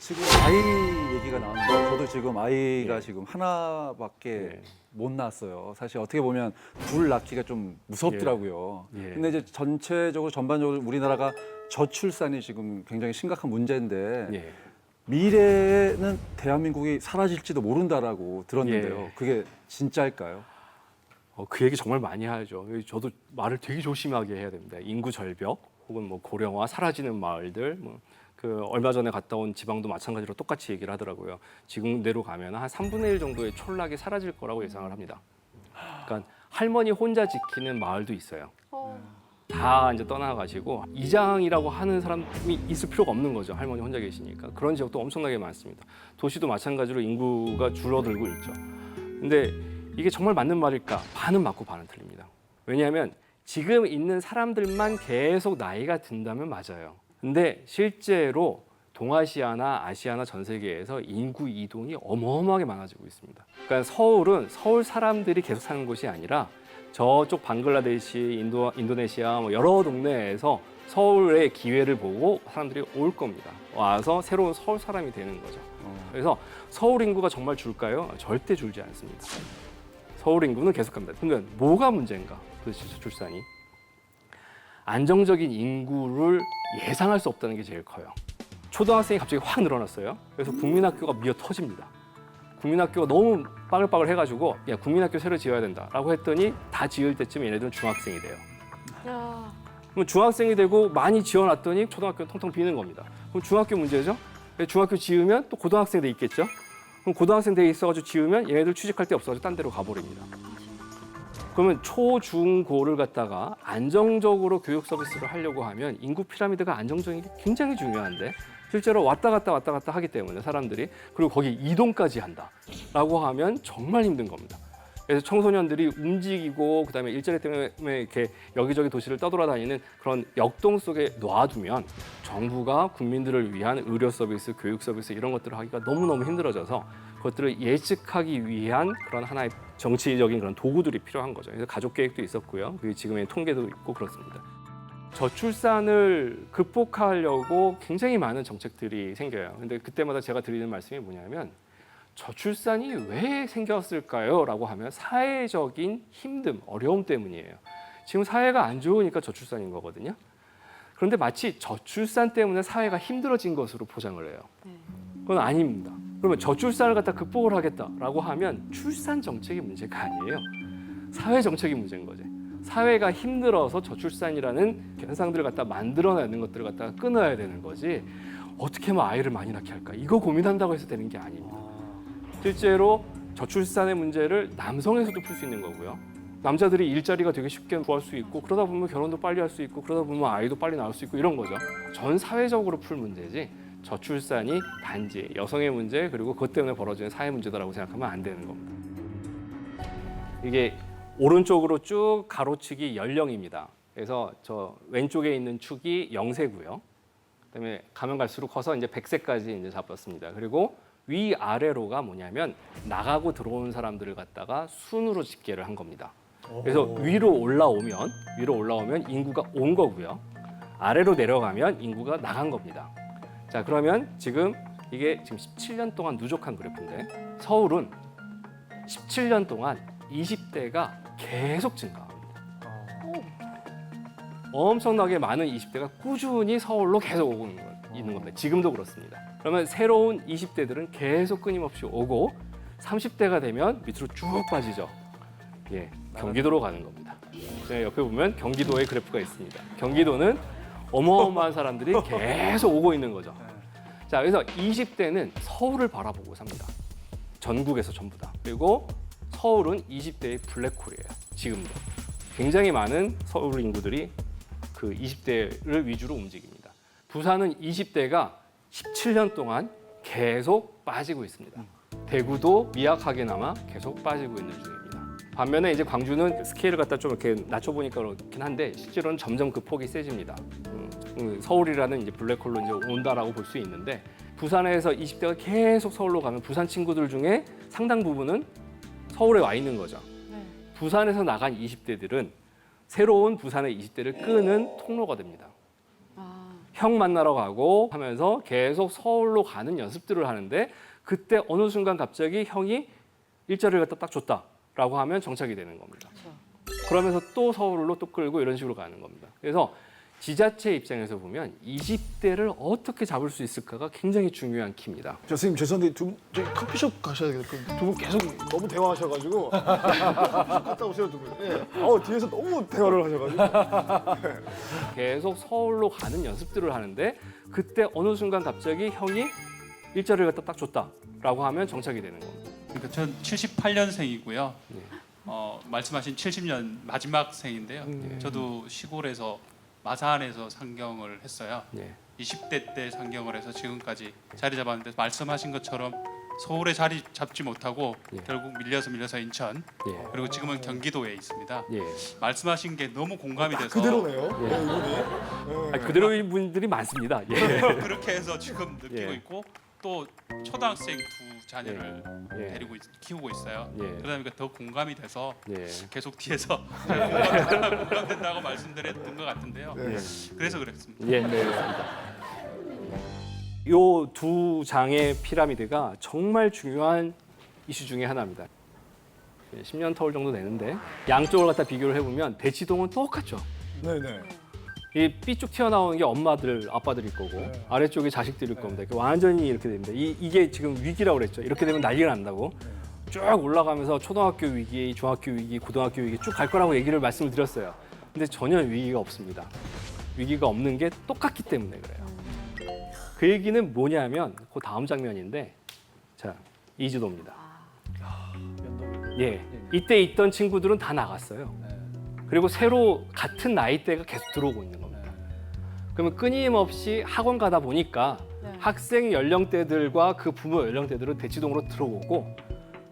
지금 아이 얘기가 나왔는데 저도 지금 아이가 예. 지금 하나밖에 예. 못 낳았어요. 사실 어떻게 보면 둘 낳기가 좀 무섭더라고요. 예. 근데 이제 전체적으로 전반적으로 우리나라가 저출산이 지금 굉장히 심각한 문제인데 예. 미래에는 대한민국이 사라질지도 모른다라고 들었는데요. 예. 그게 진짜일까요? 그 얘기 정말 많이 하죠. 저도 말을 되게 조심하게 해야 됩니다. 인구 절벽 혹은 뭐 고령화, 사라지는 마을들, 그 얼마 전에 갔다 온 지방도 마찬가지로 똑같이 얘기를 하더라고요. 지금대로 가면 한 3분의 1 정도의 촌락이 사라질 거라고 예상을 합니다. 그러니까 할머니 혼자 지키는 마을도 있어요. 다 이제 떠나가지고 이장이라고 하는 사람이 있을 필요가 없는 거죠. 할머니 혼자 계시니까. 그런 지역도 엄청나게 많습니다. 도시도 마찬가지로 인구가 줄어들고 있죠. 근데 이게 정말 맞는 말일까? 반은 맞고 반은 틀립니다. 왜냐하면 지금 있는 사람들만 계속 나이가 든다면 맞아요. 근데 실제로 동아시아나 아시아나 전 세계에서 인구 이동이 어마어마하게 많아지고 있습니다. 그러니까 서울은 서울 사람들이 계속 사는 곳이 아니라 저쪽 방글라데시, 인도네시아 뭐 여러 동네에서 서울의 기회를 보고 사람들이 올 겁니다. 와서 새로운 서울 사람이 되는 거죠. 그래서 서울 인구가 정말 줄까요? 절대 줄지 않습니다. 서울 인구는 계속 갑니다. 그러면 뭐가 문제인가? 도대체 출산이. 안정적인 인구를 예상할 수 없다는 게 제일 커요. 초등학생이 갑자기 확 늘어났어요. 그래서 국민학교가 미어 터집니다. 국민학교가 너무 빠글빠글 해가지고 야 국민학교 새로 지어야 된다라고 했더니 다 지을 때쯤 얘네들은 중학생이 돼요. 야. 그럼 중학생이 되고 많이 지어놨더니 초등학교는 텅텅 비는 겁니다. 그럼 중학교 문제죠? 중학교 지으면 또 고등학생 돼 있겠죠? 그럼 고등학생 돼 있어가지고 지으면 얘네들 취직할 데 없어가지고 딴 데로 가버립니다. 그러면 초, 중, 고를 갖다가 안정적으로 교육 서비스를 하려고 하면 인구 피라미드가 안정적인 게 굉장히 중요한데 실제로 왔다 갔다 하기 때문에 사람들이 그리고 거기 이동까지 한다라고 하면 정말 힘든 겁니다. 그래서 청소년들이 움직이고 그다음에 일자리 때문에 이렇게 여기저기 도시를 떠돌아다니는 그런 역동 속에 놔두면 정부가 국민들을 위한 의료 서비스, 교육 서비스 이런 것들을 하기가 너무너무 힘들어져서 그것들을 예측하기 위한 그런 하나의 정치적인 그런 도구들이 필요한 거죠. 그래서 가족 계획도 있었고요. 그리고 지금의 통계도 있고 그렇습니다. 저출산을 극복하려고 굉장히 많은 정책들이 생겨요. 근데 그때마다 제가 드리는 말씀이 뭐냐면 저출산이 왜 생겼을까요? 라고 하면 사회적인 힘듦, 어려움 때문이에요. 지금 사회가 안 좋으니까 저출산인 거거든요. 그런데 마치 저출산 때문에 사회가 힘들어진 것으로 포장을 해요. 그건 아닙니다. 그러면 저출산을 갖다 극복을 하겠다라고 하면 출산 정책이 문제가 아니에요. 사회 정책이 문제인 거지. 사회가 힘들어서 저출산이라는 현상들을 갖다 만들어내는 것들을 갖다가 끊어야 되는 거지. 어떻게 하면 아이를 많이 낳게 할까? 이거 고민한다고 해서 되는 게 아닙니다. 실제로 저출산의 문제를 남성에서도 풀 수 있는 거고요. 남자들이 일자리가 되게 쉽게 구할 수 있고 그러다 보면 결혼도 빨리 할 수 있고 그러다 보면 아이도 빨리 낳을 수 있고 이런 거죠. 전 사회적으로 풀 문제지 저출산이 단지 여성의 문제 그리고 그것 때문에 벌어지는 사회 문제다라고 생각하면 안 되는 겁니다. 이게 오른쪽으로 쭉 가로축이 연령입니다. 그래서 저 왼쪽에 있는 축이 0세고요. 그다음에 가면 갈수록 커서 이제 100세까지 이제 잡았습니다. 그리고 위아래로가 뭐냐면 나가고 들어오는 사람들을 갖다가 순으로 집계를 한 겁니다. 그래서 위로 올라오면 인구가 온 거고요. 아래로 내려가면 인구가 나간 겁니다. 자, 그러면 지금 이게 지금 17년 동안 누적한 그래프인데 서울은 17년 동안 20대가 계속 증가합니다. 엄청나게 많은 20대가 꾸준히 서울로 계속 오고 있는 겁니다. 지금도 그렇습니다. 그러면 새로운 20대들은 계속 끊임없이 오고 30대가 되면 밑으로 쭉 빠지죠. 예, 경기도로 가는 겁니다. 옆에 보면 경기도의 그래프가 있습니다. 경기도는 어마어마한 사람들이 계속 오고 있는 거죠. 자, 그래서 20대는 서울을 바라보고 삽니다. 전국에서 전부 다. 그리고 서울은 20대의 블랙홀이에요. 지금도. 굉장히 많은 서울 인구들이 그 20대를 위주로 움직입니다. 부산은 20대가 17년 동안 계속 빠지고 있습니다. 대구도 미약하게나마 계속 빠지고 있는 중입니다. 반면에 이제 광주는 스케일을 갖다 좀 이렇게 낮춰보니까 그렇긴 한데 실제로는 점점 그 폭이 세집니다. 서울이라는 이제 블랙홀로 이제 온다라고 볼 수 있는데 부산에서 20대가 계속 서울로 가면 부산 친구들 중에 상당 부분은 서울에 와 있는 거죠. 부산에서 나간 20대들은 새로운 부산의 20대를 끄는 통로가 됩니다. 형 만나러 가고 하면서 계속 서울로 가는 연습들을 하는데 그때 어느 순간 갑자기 형이 일자리를 갖다 딱 줬다라고 하면 정착이 되는 겁니다. 그러면서 또 서울로 또 끌고 이런 식으로 가는 겁니다. 그래서 지자체 입장에서 보면 20대를 어떻게 잡을 수 있을까가 굉장히 중요한 키입니다. 저 선생님 죄송한데 저희 커피숍 가셔야 되겠거든요. 두 분 계속 너무 대화하셔가지고 갔다 오세요 두 분. 예. 뒤에서 너무 대화를 하셔가지고. 계속 서울로 가는 연습들을 하는데 그때 어느 순간 갑자기 형이 일자리를 갖다 딱 줬다라고 하면 정착이 되는 겁니다. 그러니까 전 78년생이고요. 네. 말씀하신 70년 마지막 생인데요. 저도 시골에서 마산에서 상경을 했어요. 네. 20대 때 상경을 해서 지금까지 자리 잡았는데 말씀하신 것처럼 서울에 자리 잡지 못하고 예. 결국 밀려서 인천 예. 그리고 지금은 경기도에 있습니다. 예. 말씀하신 게 너무 공감이 돼서 그대로네요. 예. 네, 이분이. 그대로인 분들이 많습니다. 예. 그렇게 해서 지금 느끼고 예. 있고 또 초등학생 두 자녀를 예. 데리고 키우고 있어요. 예. 그러다 보니까 더 공감이 돼서 예. 계속 뒤에서 공감된다고 말씀드렸던 것 같은데요. 네. 그래서 그랬습니다. 예. 네. 요 두 장의 피라미드가 정말 중요한 이슈 중에 하나입니다. 10년 터울 정도 되는데 양쪽을 갖다 비교를 해보면 대치동은 똑같죠. 네네. 이 삐쭉 튀어나오는 게 엄마들, 아빠들일 거고 네. 아래쪽이 자식들일 겁니다. 완전히 이렇게 됩니다. 이게 지금 위기라고 그랬죠. 이렇게 되면 난리가 난다고. 쭉 올라가면서 초등학교 위기, 중학교 위기, 고등학교 위기 쭉 갈 거라고 얘기를 말씀을 드렸어요. 근데 전혀 위기가 없습니다. 위기가 없는 게 똑같기 때문에 그래요. 그 얘기는 뭐냐면 그 다음 장면인데 자, 이지도입니다. 예, 이때 있던 친구들은 다 나갔어요. 그리고 새로 같은 나이대가 계속 들어오고 있는 겁니다. 그러면 끊임없이 학원 가다 보니까 학생 연령대들과 그 부모 연령대들은 대치동으로 들어오고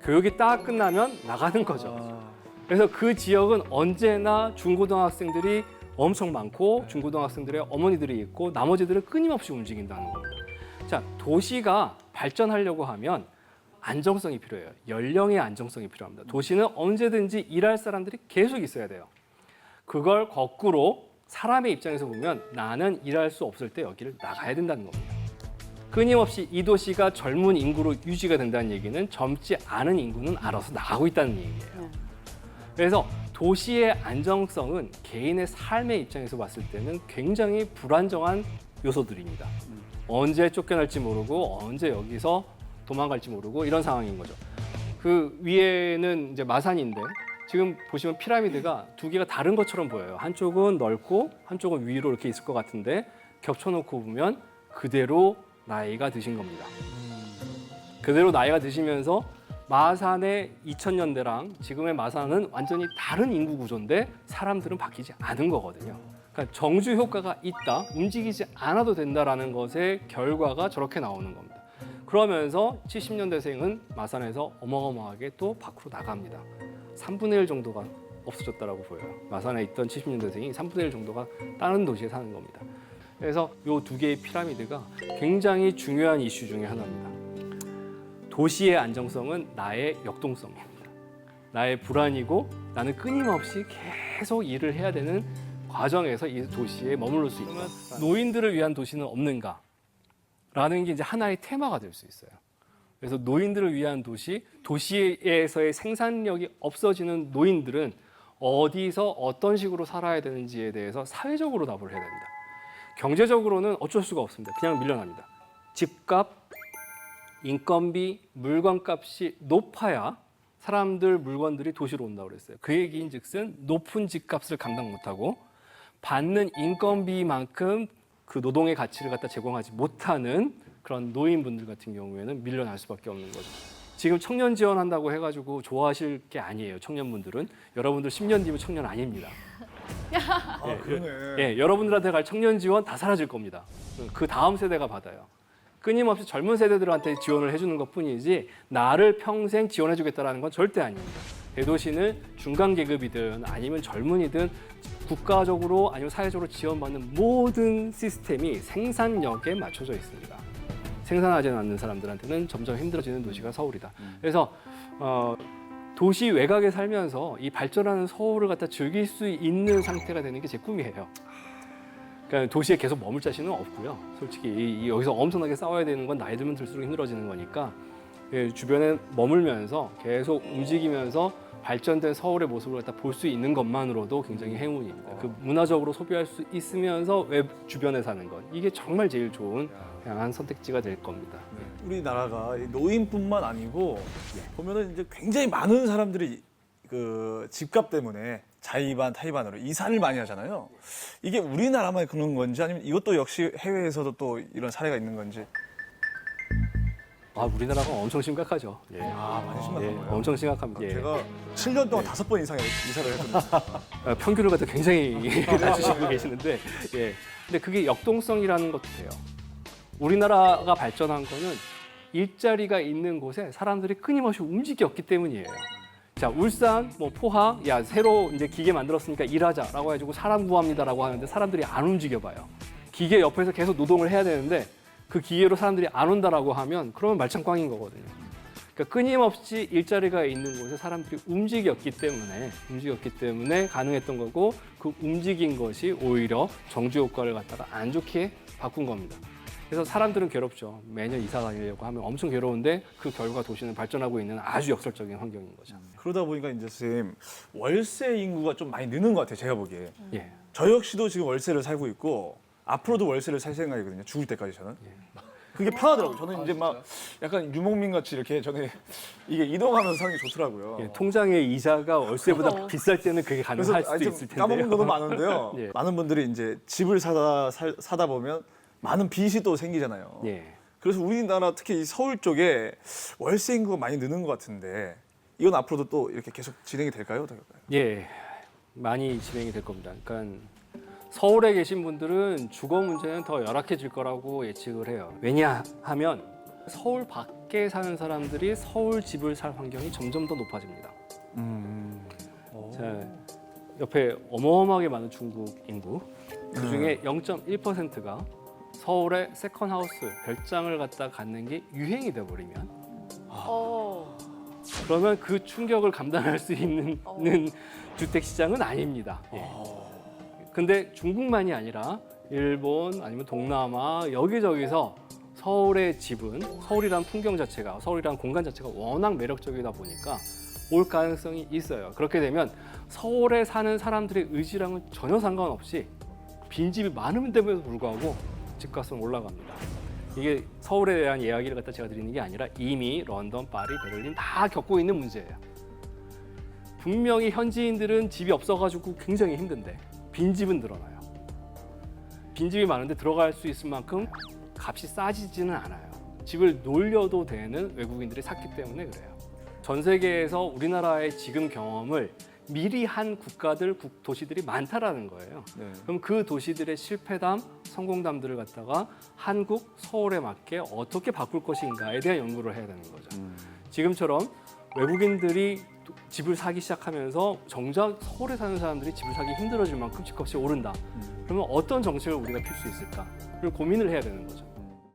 교육이 딱 끝나면 나가는 거죠. 그래서 그 지역은 언제나 중고등학생들이 엄청 많고 중고등학생들의 어머니들이 있고 나머지들은 끊임없이 움직인다는 겁니다. 자, 도시가 발전하려고 하면 안정성이 필요해요. 연령의 안정성이 필요합니다. 도시는 언제든지 일할 사람들이 계속 있어야 돼요. 그걸 거꾸로 사람의 입장에서 보면 나는 일할 수 없을 때 여기를 나가야 된다는 겁니다. 끊임없이 이 도시가 젊은 인구로 유지가 된다는 얘기는 젊지 않은 인구는 알아서 나가고 있다는 얘기예요. 그래서 도시의 안정성은 개인의 삶의 입장에서 봤을 때는 굉장히 불안정한 요소들입니다. 언제 쫓겨날지 모르고 언제 여기서 도망갈지 모르고 이런 상황인 거죠. 그 위에는 이제 마산인데 지금 보시면 피라미드가 두 개가 다른 것처럼 보여요. 한쪽은 넓고 한쪽은 위로 이렇게 있을 것 같은데 겹쳐놓고 보면 그대로 나이가 드신 겁니다. 그대로 나이가 드시면서 마산의 2000년대랑 지금의 마산은 완전히 다른 인구 구조인데 사람들은 바뀌지 않은 거거든요. 그러니까 정주 효과가 있다, 움직이지 않아도 된다라는 것의 결과가 저렇게 나오는 겁니다. 그러면서 70년대생은 마산에서 어마어마하게 또 밖으로 나갑니다. 3분의 1 정도가 없어졌다라고 보여요. 마산에 있던 70년대생이 3분의 1 정도가 다른 도시에 사는 겁니다. 그래서 이 두 개의 피라미드가 굉장히 중요한 이슈 중에 하나입니다. 도시의 안정성은 나의 역동성입니다. 나의 불안이고 나는 끊임없이 계속 일을 해야 되는 과정에서 이 도시에 머무를 수 있다. 노인들을 위한 도시는 없는가? 라는 게 이제 하나의 테마가 될 수 있어요. 그래서 노인들을 위한 도시, 도시에서의 생산력이 없어지는 노인들은 어디서 어떤 식으로 살아야 되는지에 대해서 사회적으로 답을 해야 됩니다. 경제적으로는 어쩔 수가 없습니다. 그냥 밀려납니다. 집값, 인건비, 물건값이 높아야 사람들, 물건들이 도시로 온다고 그랬어요. 그 얘기인즉슨 높은 집값을 감당 못하고 받는 인건비만큼 그 노동의 가치를 갖다 제공하지 못하는 그런 노인분들 같은 경우에는 밀려날 수밖에 없는 거죠. 지금 청년 지원한다고 해가지고 좋아하실 게 아니에요. 청년분들은 여러분들 10년 뒤면 청년 아닙니다. 아, 그러네. 예, 여러분들한테 갈 청년 지원 다 사라질 겁니다. 그 다음 세대가 받아요. 끊임없이 젊은 세대들한테 지원을 해주는 것뿐이지 나를 평생 지원해주겠다라는 건 절대 아닙니다. 대도시는 중간 계급이든 아니면 젊은이든 국가적으로 아니면 사회적으로 지원받는 모든 시스템이 생산력에 맞춰져 있습니다. 생산하지 않는 사람들한테는 점점 힘들어지는 도시가 서울이다. 그래서 도시 외곽에 살면서 이 발전하는 서울을 갖다 즐길 수 있는 상태가 되는 게 제 꿈이에요. 그러니까 도시에 계속 머물 자신은 없고요. 솔직히 여기서 엄청나게 싸워야 되는 건 나이 들면 들수록 힘들어지는 거니까 주변에 머물면서 계속 움직이면서 발전된 서울의 모습을 갖다 볼 수 있는 것만으로도 굉장히 행운입니다. 그 문화적으로 소비할 수 있으면서 왜 주변에 사는 것 이게 정말 제일 좋은 다양한 선택지가 될 겁니다. 우리나라가 이 노인뿐만 아니고 보면은 이제 굉장히 많은 사람들이 그 집값 때문에 자의반 타의반으로 이사를 많이 하잖아요. 이게 우리나라만 그런 건지 아니면 이것도 역시 해외에서도 또 이런 사례가 있는 건지. 아, 우리나라가 엄청 심각하죠. 예. 많이 심각한 예, 거예요. 엄청 심각합니다. 예. 제가 7년 동안 5번 이상 이사를 했거든요. 평균을 갖다 굉장히 낮추시고 계시는데, 예. 근데 그게 역동성이라는 것도 돼요. 우리나라가 발전한 거는 일자리가 있는 곳에 사람들이 끊임없이 움직였기 때문이에요. 자, 울산, 뭐 포항, 야 새로 이제 기계 만들었으니까 일하자라고 해가지고 사람 구합니다라고 하는데 사람들이 안 움직여봐요. 기계 옆에서 계속 노동을 해야 되는데 그 기계로 사람들이 안 온다라고 하면 그러면 말짱꽝인 거거든요. 그러니까 끊임없이 일자리가 있는 곳에 사람들이 움직였기 때문에 가능했던 거고 그 움직인 것이 오히려 정주 효과를 갖다가 안 좋게 바꾼 겁니다. 그래서 사람들은 괴롭죠. 매년 이사 다니려고 하면 엄청 괴로운데 그 결과 도시는 발전하고 있는 아주 역설적인 환경인 거죠. 그러다 보니까 이제 선생님 월세 인구가 좀 많이 느는 것 같아요. 제가 보기에. 예. 저 역시도 지금 월세를 살고 있고 앞으로도 월세를 살 생각이거든요. 죽을 때까지 저는. 그게 편하더라고요. 저는 이제 막 약간 유목민 같이 이렇게 저는 이게 이동하면서 사는 게 좋더라고요. 예, 통장의 이자가 월세보다 비쌀 때는 그게 그래서 가능할 수도 좀 있을 텐데요. 까먹은 것도 많은데요. 예. 많은 분들이 이제 집을 사다 보면 많은 빚이 또 생기잖아요. 예. 그래서 우리나라 특히 이 서울 쪽에 월세 인구가 많이 느는 것 같은데 이건 앞으로도 또 이렇게 계속 진행이 될까요? 어떨까요? 예, 많이 진행이 될 겁니다. 그러니까 서울에 계신 분들은 주거 문제는 더 열악해질 거라고 예측을 해요. 왜냐하면 서울 밖에 사는 사람들이 서울 집을 살 환경이 점점 더 높아집니다. 자, 옆에 어마어마하게 많은 중국 인구, 그 중에 0.1%가 서울에 세컨하우스, 별장을 갖다 갖는 게 유행이 돼버리면 그러면 그 충격을 감당할 수 있는 주택 시장은 아닙니다. 예. 근데 중국만이 아니라 일본 아니면 동남아 여기저기서 서울의 집은 서울이란 풍경 자체가 서울이란 공간 자체가 워낙 매력적이다 보니까 올 가능성이 있어요. 그렇게 되면 서울에 사는 사람들의 의지랑은 전혀 상관없이 빈집이 많음에도 불구하고 집값은 올라갑니다. 이게 서울에 대한 이야기를 갖다 제가 드리는 게 아니라 이미 런던, 파리, 베를린 다 겪고 있는 문제예요. 분명히 현지인들은 집이 없어가지고 굉장히 힘든데 빈집은 늘어나요. 빈집이 많은데 들어갈 수 있을 만큼 값이 싸지지는 않아요. 집을 놀려도 되는 외국인들이 샀기 때문에 그래요. 전 세계에서 우리나라의 지금 경험을 미리 한 국가들, 도시들이 많다라는 거예요. 네. 그럼 그 도시들의 실패담, 성공담들을 갖다가 한국, 서울에 맞게 어떻게 바꿀 것인가에 대한 연구를 해야 되는 거죠. 지금처럼 외국인들이 집을 사기 시작하면서 정작 서울에 사는 사람들이 집을 사기 힘들어질 만큼 집값이 오른다. 그러면 어떤 정책을 우리가 필 수 있을까? 를 고민을 해야 되는 거죠.